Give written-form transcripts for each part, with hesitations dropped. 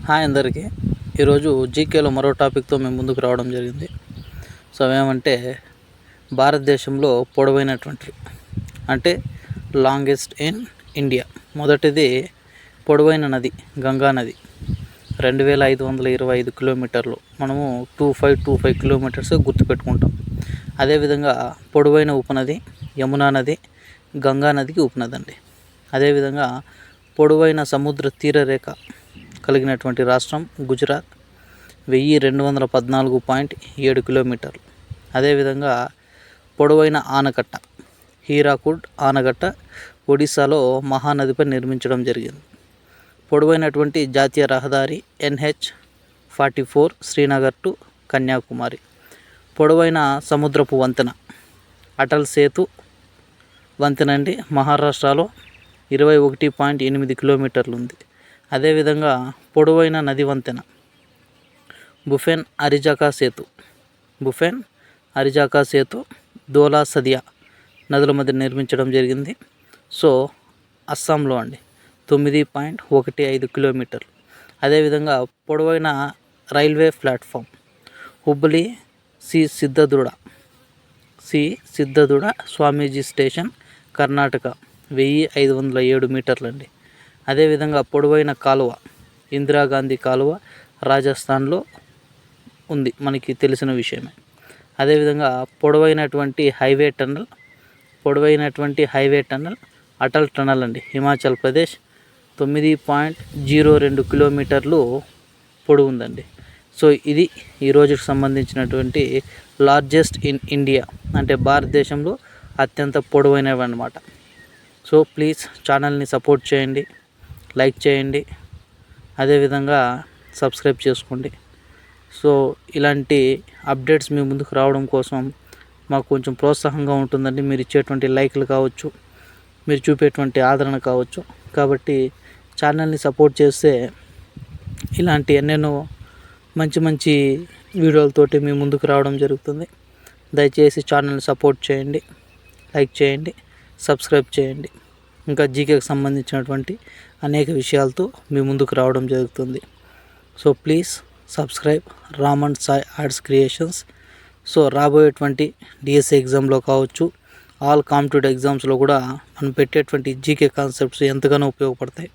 Hi అందరికీ. ఈరోజు జీకేలో మరో టాపిక్తో మేము ముందుకు రావడం జరిగింది. సో ఏమంటే భారతదేశంలో పొడవైనటువంటివి అంటే లాంగెస్ట్ ఇన్ ఇండియా. మొదటిది పొడవైన నది గంగా నది 2525 కిలోమీటర్లు. మనము 2525 కిలోమీటర్స్ గుర్తుపెట్టుకుంటాం. అదేవిధంగా పొడవైన ఉపనది యమునా నది గంగా నదికి ఉపనది అండి. అదేవిధంగా పొడవైన సముద్ర తీరరేఖ కలిగినటువంటి రాష్ట్రం గుజరాత్ 1214.7 కిలోమీటర్లు. అదేవిధంగా పొడవైన ఆనకట్ట హీరాకుడ్ ఆనకట్ట ఒడిశాలో మహానదిపై నిర్మించడం జరిగింది. పొడవైనటువంటి జాతీయ రహదారి NH-44 శ్రీనగర్ టు కన్యాకుమారి. పొడవైన సముద్రపు వంతెన అటల్ సేతు వంతెన అండి, మహారాష్ట్రలో 21.8 కిలోమీటర్లు ఉంది. అదేవిధంగా పొడవైన నది వంతెన బుఫెన్ అరిజాకా సేతు ధోలా సదియా నదుల మధ్య నిర్మించడం జరిగింది. సో అస్సాంలో అండి 9.15 కిలోమీటర్లు. అదేవిధంగా పొడవైన రైల్వే ప్లాట్ఫామ్ హుబ్లీ సిద్ధదుడ స్వామీజీ స్టేషన్ కర్ణాటక 1507 మీటర్లు అండి. అదేవిధంగా పొడవైన కాలువ ఇందిరాగాంధీ కాలువ రాజస్థాన్లో ఉంది, మనకి తెలిసిన విషయమే. అదేవిధంగా పొడవైనటువంటి హైవే టన్నల్ అటల్ టన్నల్ అండి, హిమాచల్ ప్రదేశ్ 9.02 కిలోమీటర్లు పొడవు ఉందండి. సో ఇది ఈ రోజుకి సంబంధించినటువంటి లార్జెస్ట్ ఇన్ ఇండియా అంటే భారతదేశంలో అత్యంత పొడవైనవి అన్నమాట. సో ప్లీజ్ ఛానల్ని సపోర్ట్ చేయండి, లైక్ చేయండి, అదేవిధంగా సబ్స్క్రైబ్ చేసుకోండి. సో ఇలాంటి అప్డేట్స్ మీ ముందుకు రావడం కోసం మాకు కొంచెం ప్రోత్సాహంగా ఉంటుందండి. మీరు ఇచ్చేటువంటి లైక్లు కావచ్చు, మీరు చూపేటువంటి ఆదరణ కావచ్చు. కాబట్టి ఛానల్ని సపోర్ట్ చేస్తే ఇలాంటి ఎన్నెన్నో మంచి వీడియోలతోటి మీ ముందుకు రావడం జరుగుతుంది. దయచేసి ఛానల్ని సపోర్ట్ చేయండి, లైక్ చేయండి, సబ్స్క్రైబ్ చేయండి. ఇంకా జీకేకి సంబంధించినటువంటి అనేక విషయాలతో మీ ముందుకు రావడం జరుగుతుంది. So please subscribe Ram and Sai arts creations. So రాబోయేటువంటి డిఎస్సి ఎగ్జామ్లో కావచ్చు, ఆల్ కాంపిటేటివ్ ఎగ్జామ్స్లో కూడా మనం పెట్టేటువంటి జీకే కాన్సెప్ట్స్ ఎంతగానో ఉపయోగపడతాయి.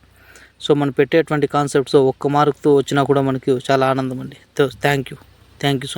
సో మనం పెట్టేటువంటి కాన్సెప్ట్స్ ఒక్క మార్కుతో వచ్చినా కూడా మనకి చాలా ఆనందం అండి. Thank you so much.